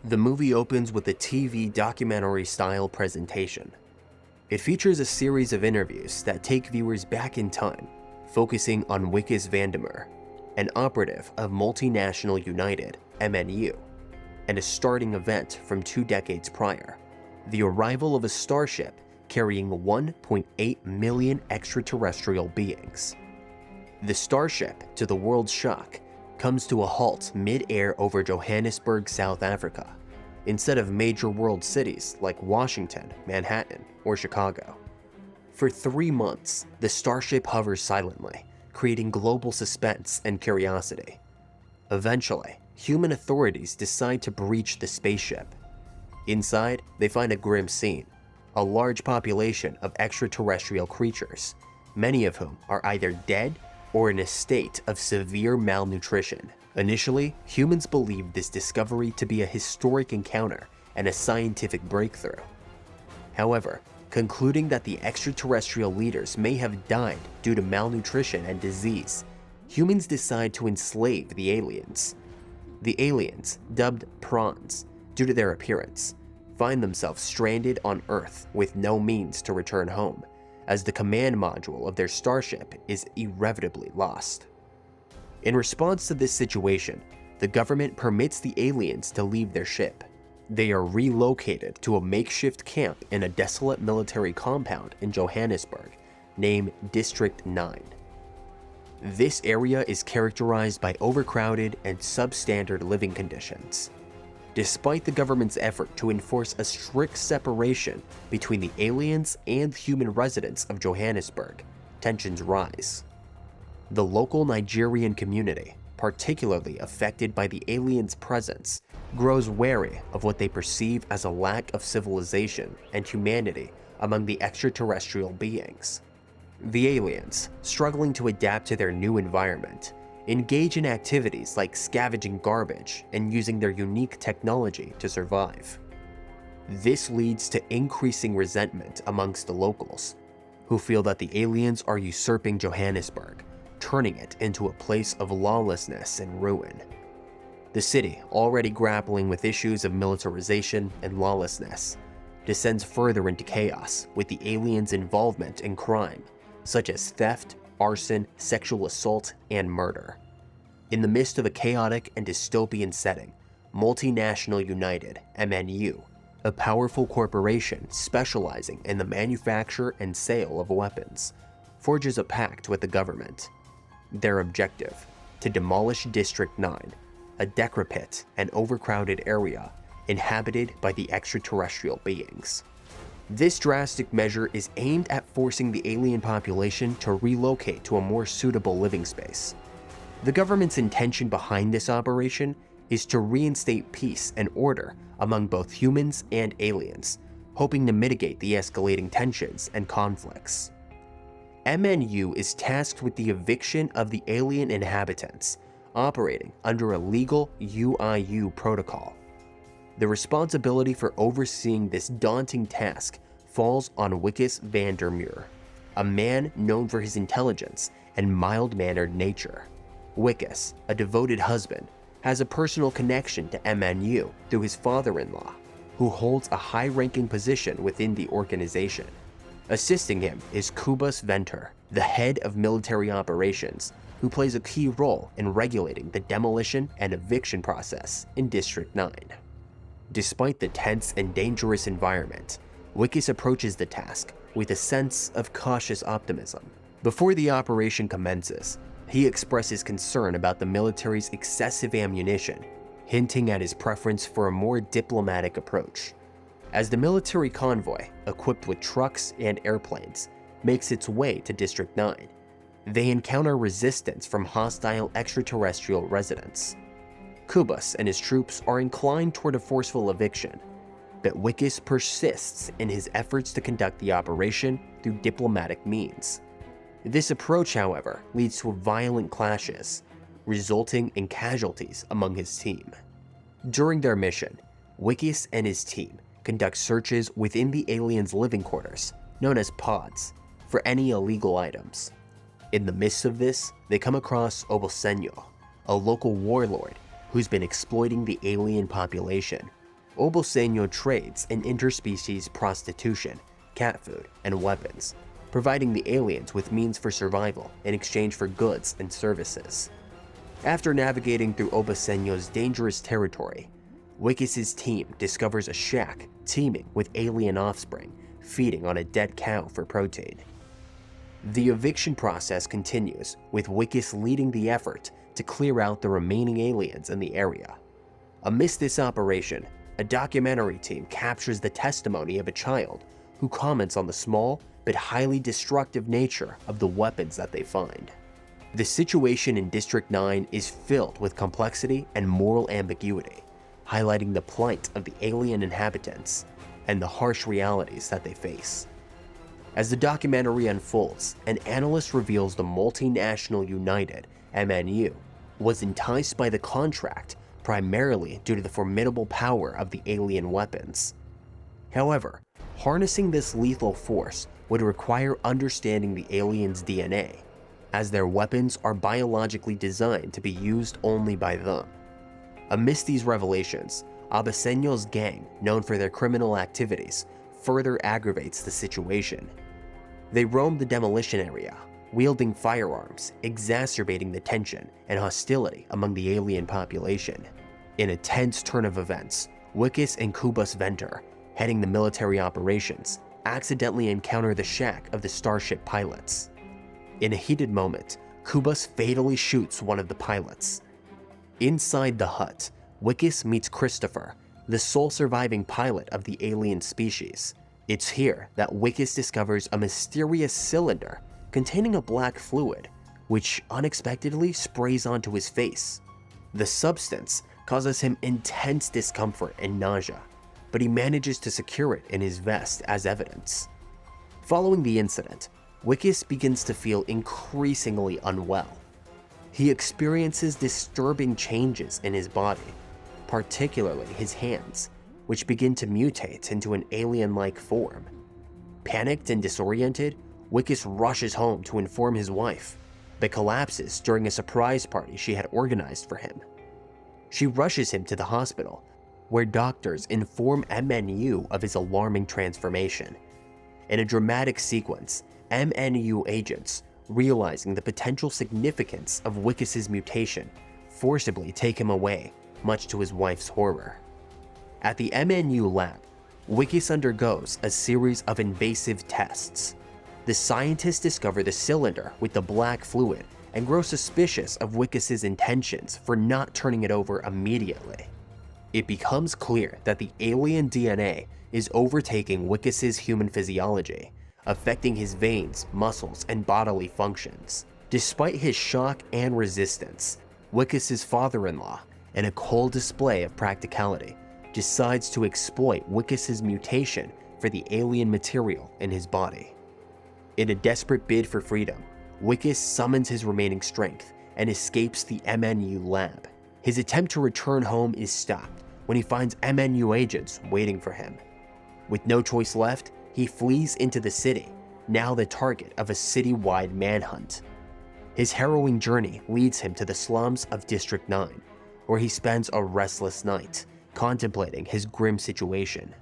The movie opens with a TV documentary-style presentation. It features a series of interviews that take viewers back in time, focusing on Wikus Vandermeer, an operative of Multinational United, MNU, and a starting event from 2 decades prior, the arrival of a starship carrying 1.8 million extraterrestrial beings. The starship, to the world's shock, comes to a halt mid-air over Johannesburg, South Africa, instead of major world cities like Washington, Manhattan, or Chicago. For 3 months, the starship hovers silently, creating global suspense and curiosity. Eventually, human authorities decide to breach the spaceship. Inside, they find a grim scene: a large population of extraterrestrial creatures, many of whom are either dead or in a state of severe malnutrition. Initially, humans believed this discovery to be a historic encounter and a scientific breakthrough. However, concluding that the extraterrestrial leaders may have died due to malnutrition and disease, humans decide to enslave the aliens. The aliens, dubbed Prawns due to their appearance, find themselves stranded on Earth with no means to return home, as the command module of their starship is irretrievably lost. In response to this situation, the government permits the aliens to leave their ship. They are relocated to a makeshift camp in a desolate military compound in Johannesburg, named District 9. This area is characterized by overcrowded and substandard living conditions. Despite the government's effort to enforce a strict separation between the aliens and human residents of Johannesburg, tensions rise. The local Nigerian community, particularly affected by the aliens' presence, grows wary of what they perceive as a lack of civilization and humanity among the extraterrestrial beings. The aliens, struggling to adapt to their new environment, engage in activities like scavenging garbage and using their unique technology to survive. This leads to increasing resentment amongst the locals, who feel that the aliens are usurping Johannesburg, turning it into a place of lawlessness and ruin. The city, already grappling with issues of militarization and lawlessness, descends further into chaos with the aliens' involvement in crime, such as theft, arson, sexual assault, and murder. In the midst of a chaotic and dystopian setting, Multinational United, MNU, a powerful corporation specializing in the manufacture and sale of weapons, forges a pact with the government. Their objective: to demolish District 9, a decrepit and overcrowded area inhabited by the extraterrestrial beings. This drastic measure is aimed at forcing the alien population to relocate to a more suitable living space. The government's intention behind this operation is to reinstate peace and order among both humans and aliens, hoping to mitigate the escalating tensions and conflicts. MNU is tasked with the eviction of the alien inhabitants, operating under a legal UIU protocol. The responsibility for overseeing this daunting task falls on Wikus Vandermeer, a man known for his intelligence and mild-mannered nature. Wikus, a devoted husband, has a personal connection to MNU through his father-in-law, who holds a high-ranking position within the organization. Assisting him is Cobus Venter, the head of military operations, who plays a key role in regulating the demolition and eviction process in District 9. Despite the tense and dangerous environment, Wikus approaches the task with a sense of cautious optimism. Before the operation commences, he expresses concern about the military's excessive ammunition, hinting at his preference for a more diplomatic approach. As the military convoy, equipped with trucks and airplanes, makes its way to District 9, they encounter resistance from hostile extraterrestrial residents. Cobus and his troops are inclined toward a forceful eviction, but Wikus persists in his efforts to conduct the operation through diplomatic means. This approach, however, leads to violent clashes, resulting in casualties among his team. During their mission, Wikus and his team conduct searches within the aliens' living quarters, known as pods, for any illegal items. In the midst of this, they come across Obosenyo, a local warlord who's been exploiting the alien population. Obasanjo trades in interspecies prostitution, cat food, and weapons, providing the aliens with means for survival in exchange for goods and services. After navigating through Obasanjo's dangerous territory, Wickes' team discovers a shack teeming with alien offspring feeding on a dead cow for protein. The eviction process continues, with Wickes leading the effort to clear out the remaining aliens in the area. Amidst this operation, a documentary team captures the testimony of a child who comments on the small but highly destructive nature of the weapons that they find. The situation in District 9 is filled with complexity and moral ambiguity, highlighting the plight of the alien inhabitants and the harsh realities that they face. As the documentary unfolds, an analyst reveals the multinational United, MNU, was enticed by the contract primarily due to the formidable power of the alien weapons. However, harnessing this lethal force would require understanding the aliens' DNA, as their weapons are biologically designed to be used only by them. Amidst these revelations, Obasanjo's gang, known for their criminal activities, further aggravates the situation. They roam the demolition area, wielding firearms, exacerbating the tension and hostility among the alien population. In a tense turn of events, Wickes and Cubas Venter, heading the military operations, accidentally encounter the shack of the Starship pilots. In a heated moment, Cubas fatally shoots one of the pilots. Inside the hut, Wickes meets Christopher, the sole surviving pilot of the alien species. It's here that Wickes discovers a mysterious cylinder containing a black fluid, which unexpectedly sprays onto his face. The substance causes him intense discomfort and nausea, but he manages to secure it in his vest as evidence. Following the incident, Wickes begins to feel increasingly unwell. He experiences disturbing changes in his body, particularly his hands, which begin to mutate into an alien-like form. Panicked and disoriented, Wickes rushes home to inform his wife, but collapses during a surprise party she had organized for him. She rushes him to the hospital, where doctors inform MNU of his alarming transformation. In a dramatic sequence, MNU agents, realizing the potential significance of Wickes' mutation, forcibly take him away, much to his wife's horror. At the MNU lab, Wickes undergoes a series of invasive tests. The scientists discover the cylinder with the black fluid and grow suspicious of Wickes' intentions for not turning it over immediately. It becomes clear that the alien DNA is overtaking Wickes' human physiology, affecting his veins, muscles, and bodily functions. Despite his shock and resistance, Wickes' father-in-law, in a cold display of practicality, decides to exploit Wickes' mutation for the alien material in his body. In a desperate bid for freedom, Wickes summons his remaining strength and escapes the MNU lab. His attempt to return home is stopped when he finds MNU agents waiting for him. With no choice left, he flees into the city, now the target of a city-wide manhunt. His harrowing journey leads him to the slums of District 9, where he spends a restless night, contemplating his grim situation.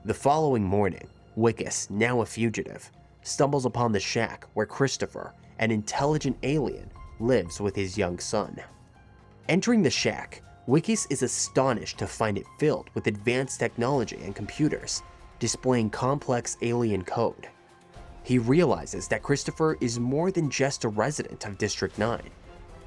The following morning, Wickes, now a fugitive, stumbles upon the shack where Christopher, an intelligent alien, lives with his young son. Entering the shack, Wickes is astonished to find it filled with advanced technology and computers, displaying complex alien code. He realizes that Christopher is more than just a resident of District 9.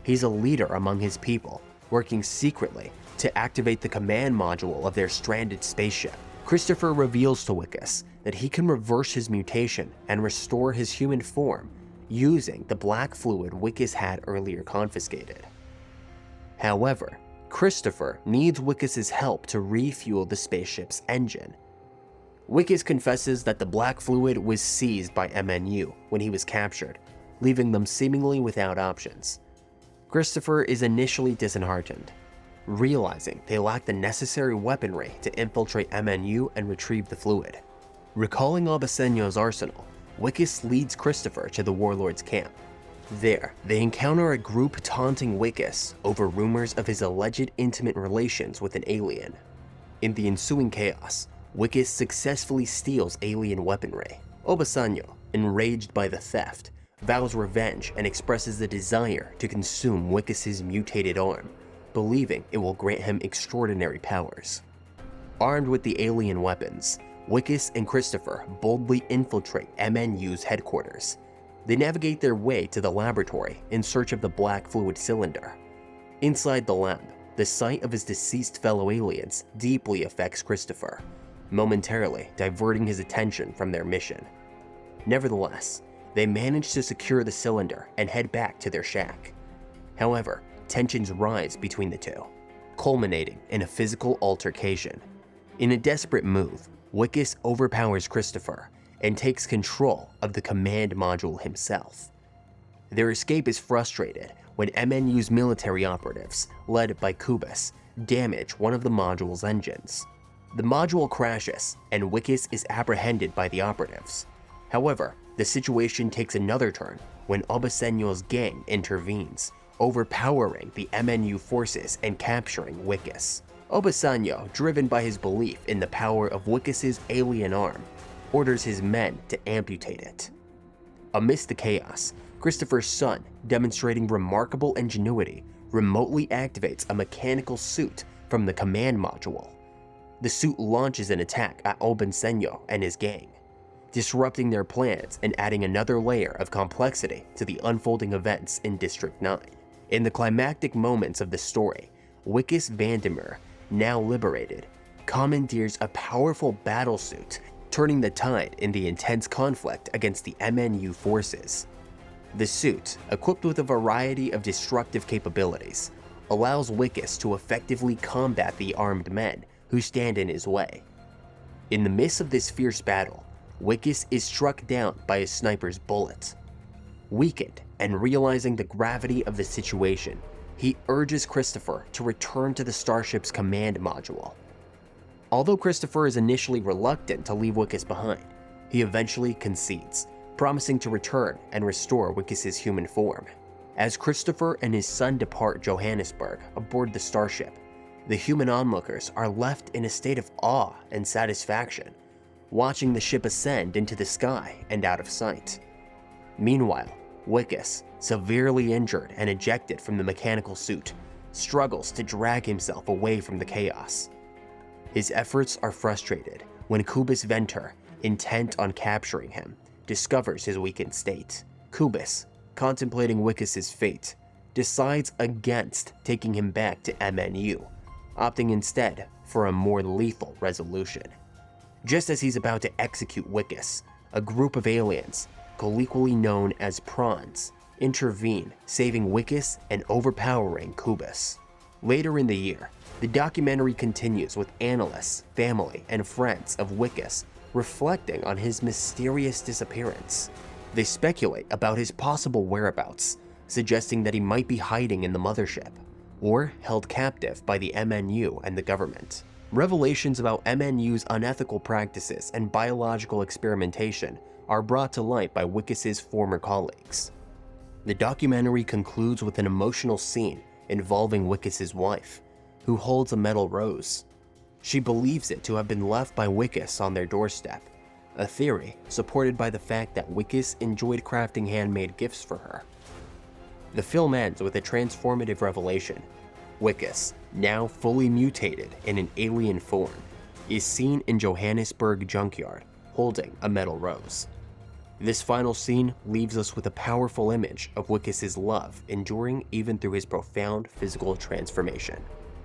He's a leader among his people, working secretly to activate the command module of their stranded spaceship. Christopher reveals to Wickes that he can reverse his mutation and restore his human form using the black fluid Wickes had earlier confiscated. However, Christopher needs Wickes' help to refuel the spaceship's engine. Wickes confesses that the black fluid was seized by MNU when he was captured, leaving them seemingly without options. Christopher is initially disheartened, realizing they lack the necessary weaponry to infiltrate MNU and retrieve the fluid. Recalling Obasanjo's arsenal, Wickes leads Christopher to the warlord's camp. There, they encounter a group taunting Wickes over rumors of his alleged intimate relations with an alien. In the ensuing chaos, Wickus successfully steals alien weaponry. Obasanjo, enraged by the theft, vows revenge and expresses the desire to consume Wickus's mutated arm, believing it will grant him extraordinary powers. Armed with the alien weapons, Wickus and Christopher boldly infiltrate MNU's headquarters. They navigate their way to the laboratory in search of the black fluid cylinder. Inside the lab, the sight of his deceased fellow aliens deeply affects Christopher, momentarily diverting his attention from their mission. Nevertheless, they manage to secure the cylinder and head back to their shack. However, tensions rise between the two, culminating in a physical altercation. In a desperate move, Wickus overpowers Christopher and takes control of the command module himself. Their escape is frustrated when MNU's military operatives, led by Kubus, damage one of the module's engines. The module crashes and Wickus is apprehended by the operatives. However, the situation takes another turn when Obasanjo's gang intervenes, overpowering the MNU forces and capturing Wickus. Obasanjo, driven by his belief in the power of Wickus's alien arm, orders his men to amputate it. Amidst the chaos, Christopher's son, demonstrating remarkable ingenuity, remotely activates a mechanical suit from the command module. The suit launches an attack at Obasanjo and his gang, disrupting their plans and adding another layer of complexity to the unfolding events in District 9. In the climactic moments of the story, Wickus Vandermeer, now liberated, commandeers a powerful battlesuit, turning the tide in the intense conflict against the MNU forces. The suit, equipped with a variety of destructive capabilities, allows Wickus to effectively combat the armed men who stand in his way. In the midst of this fierce battle, Wickus is struck down by a sniper's bullet. Weakened and realizing the gravity of the situation, he urges Christopher to return to the starship's command module. Although Christopher is initially reluctant to leave Wickus behind, he eventually concedes, promising to return and restore Wickus's human form. As Christopher and his son depart Johannesburg aboard the starship, the human onlookers are left in a state of awe and satisfaction, watching the ship ascend into the sky and out of sight. Meanwhile, Wickus, severely injured and ejected from the mechanical suit, struggles to drag himself away from the chaos. His efforts are frustrated when Kubus Ventur, intent on capturing him, discovers his weakened state. Kubus, contemplating Wickus's fate, decides against taking him back to MNU, opting instead for a more lethal resolution. Just as he's about to execute Wickus, a group of aliens, colloquially known as Prawns, intervene, saving Wickus and overpowering Kubus. Later in the year, the documentary continues with analysts, family, and friends of Wickus reflecting on his mysterious disappearance. They speculate about his possible whereabouts, suggesting that he might be hiding in the mothership, or held captive by the MNU and the government. Revelations about MNU's unethical practices and biological experimentation are brought to light by Wickus's former colleagues. The documentary concludes with an emotional scene involving Wickus's wife, who holds a metal rose. She believes it to have been left by Wickus on their doorstep, a theory supported by the fact that Wickus enjoyed crafting handmade gifts for her. The film ends with a transformative revelation. Wickus, now fully mutated in an alien form, is seen in Johannesburg junkyard holding a metal rose. This final scene leaves us with a powerful image of Wickus's love enduring even through his profound physical transformation.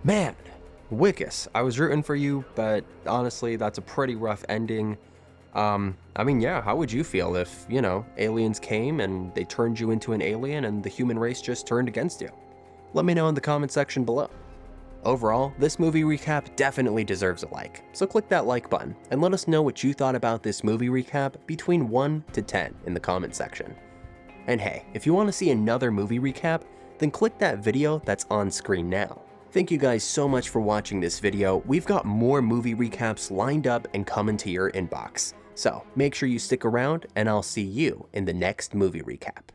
Man, Wickus, I was rooting for you, but honestly, that's a pretty rough ending. Yeah, how would you feel if, aliens came and they turned you into an alien and the human race just turned against you? Let me know in the comment section below. Overall, this movie recap definitely deserves a like, so click that like button and let us know what you thought about this movie recap between 1 to 10 in the comment section. And hey, if you want to see another movie recap, then click that video that's on screen now. Thank you guys so much for watching this video. We've got more movie recaps lined up and coming to your inbox. So make sure you stick around and I'll see you in the next movie recap.